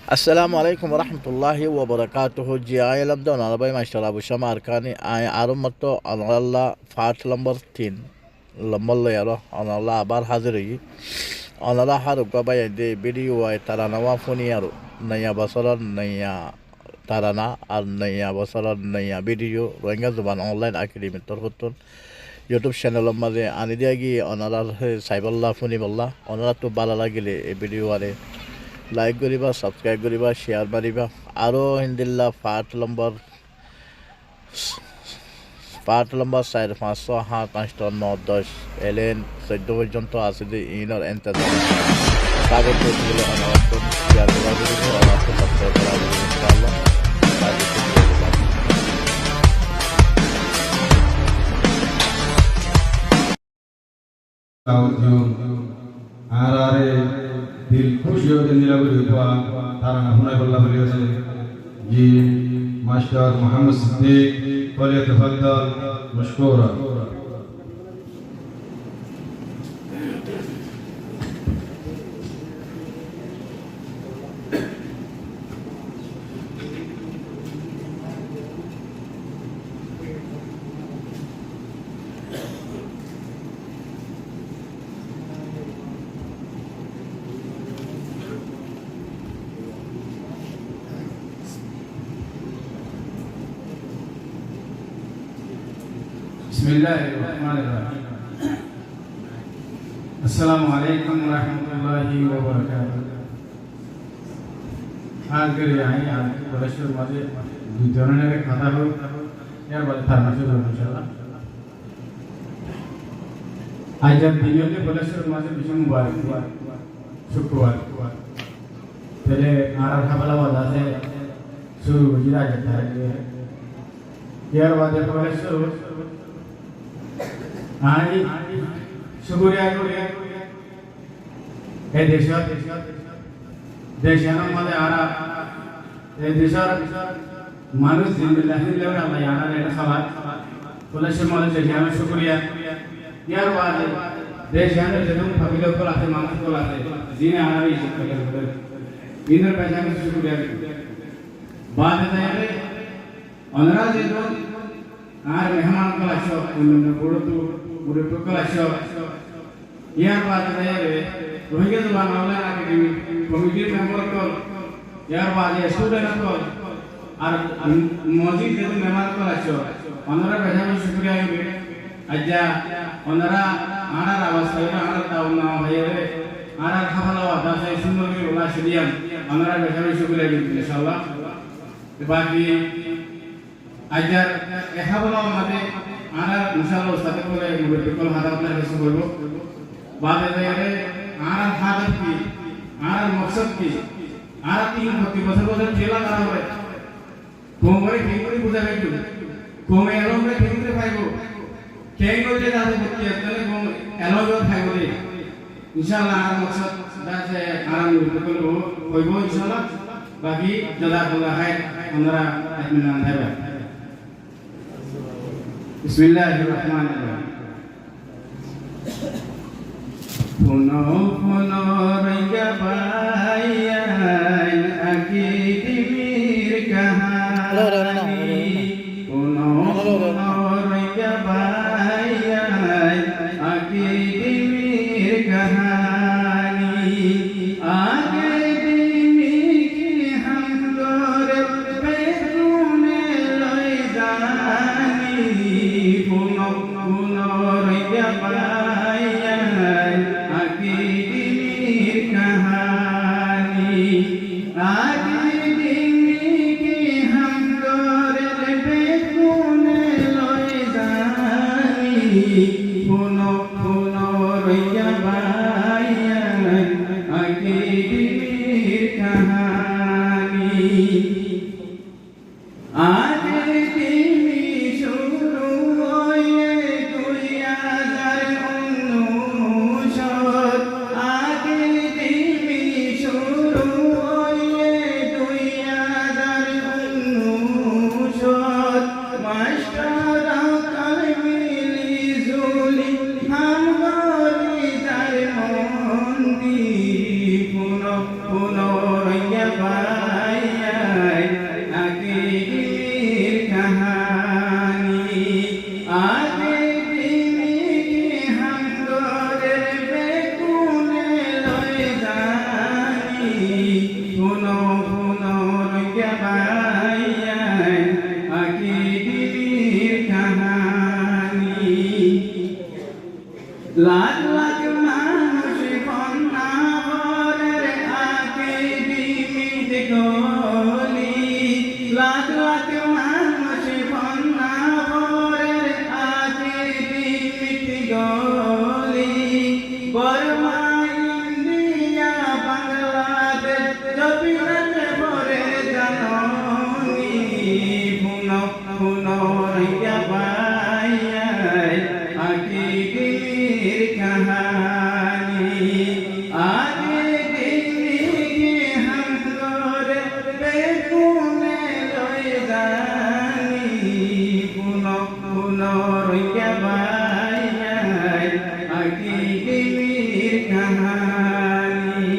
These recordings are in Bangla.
Assalamu alaikum warahmatullahi wabarakatuh. Ji ayelam don arabai maşallah bu şama arkani ay arumatto analla part number 3 lamalla yaro analla abar haziri analla haru gabay de video ay tarana wa funi yaro naya basara naya tarana আর naya basara naya video Rohingya জবান অনলাইন একাডেমি তরফতন ইউটিউব চ্যানেলের মাঝে আনি দিয়া গিয়ে অনারার সাইবাল্লাহ ফোনি বললা অনারা তো ভালো লাগিলে এই ভিডিও আরে লাইক করিবা সাবস্ক্রাইব করিবা শেয়ার মারিবা আরও হিন্দিল্লা পার্ট নম্বর 4, 5, 6, 7, 8, 9, 10 এলেন 14 পর্যন্ত আছে যে ইনর এন্টারনেট কাগজ পেজগুলো অনুরোধ শেয়ার করা যাবে অনার্থ সাবস্ক্রাইব করা যাবে ইনশাআল্লাহ। आरे दिल खुश हो के नीला बुरी हुआ तारा नहुना बल्ला बुरी हो जी मास्टर मोहम्मद सिद्दीक फलियतफद्दल मशकूरा। बिस्मिल्लाहिर्रहमानिर्रहीम। अस्सलामु अलैकुम वरहमतुल्लाहि वबरकातुहू। आज के लिए आई आज परमेश्वर माजे दुजोने के खाता हो यार बात थाना शुरू हो इंशाल्लाह। आज जब दिनों के परमेश्वर माजे बिशु मुबारक शुक्रवार पहले आरा खबला वाला से शुरू हो जाता है यार बात परमेश्वर आणि शुक्रिया हे देशामध्ये आरा हे देशात माणूस जिंदगी लेवर आला यारा ने खावा पुलिस माणूस देशाला शुक्रिया यार बाद देशाने जन्म फकीर को लाते माणूस को लाते जिने आरा भी शुक्रिया इधर पैसा में शुक्रिया बाद है यारे अनरा जे तो आर मेहमान को लाशो उन्होंने बोलो तो बुरे को लाशो यार बात है रे रोहिंग्या जबान ऑनलाइन एकेडमी कमिटी मेंबर को यार बात है स्टूडेंट को और मौजूद जो मेहमान को लाशो अनरा पैसा में शुक्रिया है अज्जा अनरा आना अवस्था है आना ताऊ ना भाई रे आना खबला वादा से सुंदर की बोला शरीयम अनरा पैसा में शुक्रिया है इंशाल्लाह। बाकी আজার এহাবলা মাঝে আনার ইনশাআল্লাহ সাথে করে বিকল হাত আপনার কাছে বলব বাদে যারে আনার হাদাত কি আনার মকসদ কি আর তিন প্রতি বছর বছর খেলা করা হবে কোমরে কেঙ্গুরি বুঝাবে একটু কোমে এলমে কেঙ্গুরি পাইব কেঙ্গুরি যাতে করতে তাহলে কোম এলমে পাইব রে ইনশাআল্লাহ আর মকসদ দাসে আরাম বিকল হইব ইনশাআল্লাহ। বাকি জাযাকাল্লাহ খাইর আমরা ইতমিনান থাকবে। बिस्मिल्लाहिर्रहमानिर्रहीम। पुनो पुनो रंगा पाया अकीदीर कहानी पुनो पुनो रंगा पाया अकीदीर कहानी आगे कहानी রইয়া পাইয়াই আকির কাহানি আগে দিনে হাঙ্গরের বেকুনে লই জানি পুনো পুনো রইয়া পাইয়াই আকির কাহানি লাখ লাখ মানুষ কন্যা ভরের আগে বিমিত গলি লাখ লাখ মানুষ কন্যা ভরের আগে বিমিত গলি বর্মা ইন্ডিয়া বাংলাদেশ জবিনাথ ভরে জাননি পুনো পুনো রইয়া পাইয়াই আকির কাহানি আগে দিনে হাঙ্গরে বেকুনে লই জানি পুনো পুনো রইয়া পাইয়াই আকির কাহানি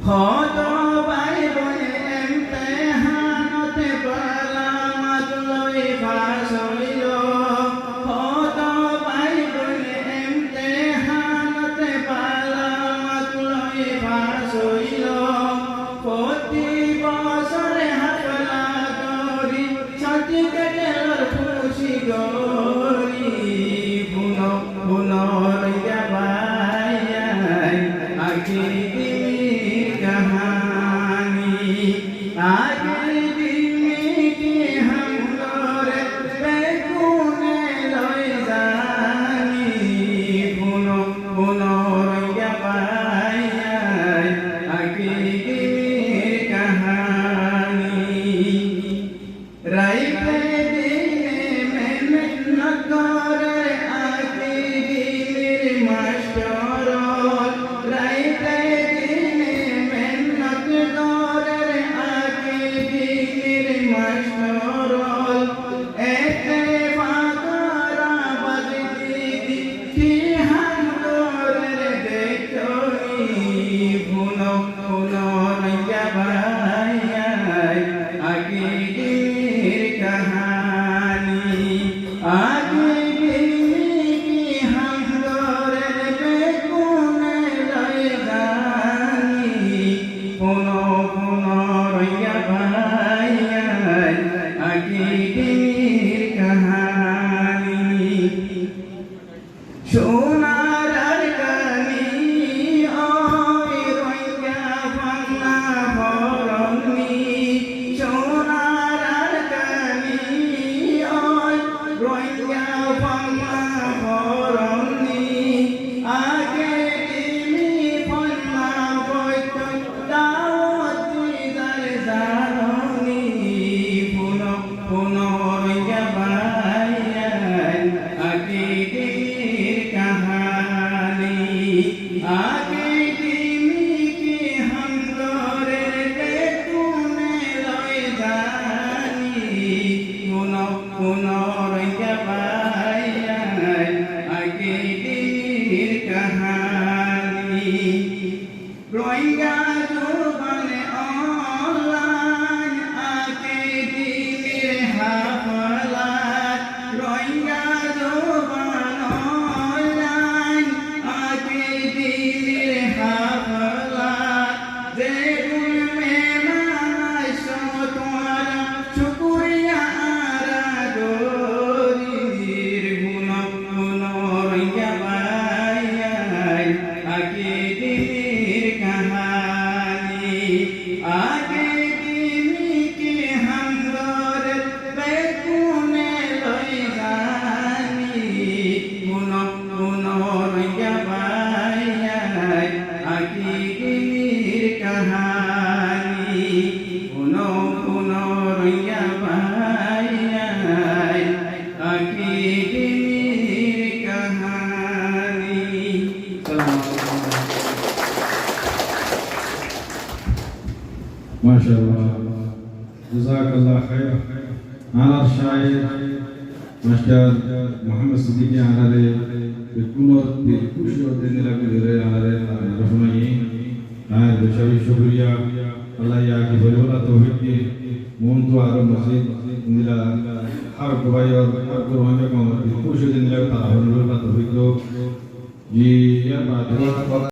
হত ভাই বনে এমতেহানতে পালামাত লই ফাঁস হইল হত ভাই বনে এমতেহানতে পালামাত লই ফাঁস হইল প্রতি বছরে হাফলা করি সার্টিফিকেটের খুশি করি পুনো পুনো রইয়া পাইয়াই আকির কাহানি আগে দিনে কি হাঙ্গরে বেকুনে লই জানি পুনো পুনো রইয়া পাইয়াই আকির কাহানি রাইতে দিনে মেহনত করে আকির মাস্টার রাইতে দিনে মেহনত করে আকির মাস্টার এতে পাতরা বদলি কি হাঙ্গরের দেখনি পুনো পুনো রইয়া পাইয়াই আকির কাহানি আগে দিনে কি হাঙ্গরের বেকুনে লই জানি পুনো পুনো রইয়া পাইয়াই আকির কাহানি সোনার কানি ওই রইয়া বাংলা ভরণী সোনার কানি ওই রইয়া বাংলা ভরণী আগে দিনে বাংলা বইত দাওয়াত দিদার জাননি পুনো পুনো রইয়া পাইয়াই আকির কাহানি আগে দিনে কি হাঙ্গরের বেকুনে লই জানি পুনো পুনো রইয়া পাইয়াই আকির কাহানি রইয়া জোবানে অনলাইন আগে দিনের হাফলাত রইয়া জোবান অনলাইন আগে দিনের হাফলাত যেগুল মেমানাই সতোয়ারা শুকুরিয়া আরা গরির গুনো গুনো রইয়া পাইয়াই আকির কাহানি আগে দিনে কি হাঙ্গরের বেকুনে লই জানি পুনো পুনো রইয়া পাইয়াই আকির কাহানি পুনো পুনো রইয়া পাইয়াই আকির কাহানি মাশাআল্লাহ জাযাকাল্লাহ খাইর আনার শায়ের মাস্টার মোহাম্মদ সিদ্দিকী আনারে কুনোর দিল খুশি হতে নিলামে ধরে আনারে রহমানি আয় বেশি শুকরিয়া আল্লাহ ইয়া কি বলিবলা তৌফিক দি মন তো আর মসজিদ নিলা আর কবাই আর কোরআনে কম খুশি দিন লাগা তাহলে তৌফিক দো জি ইয়া বাদ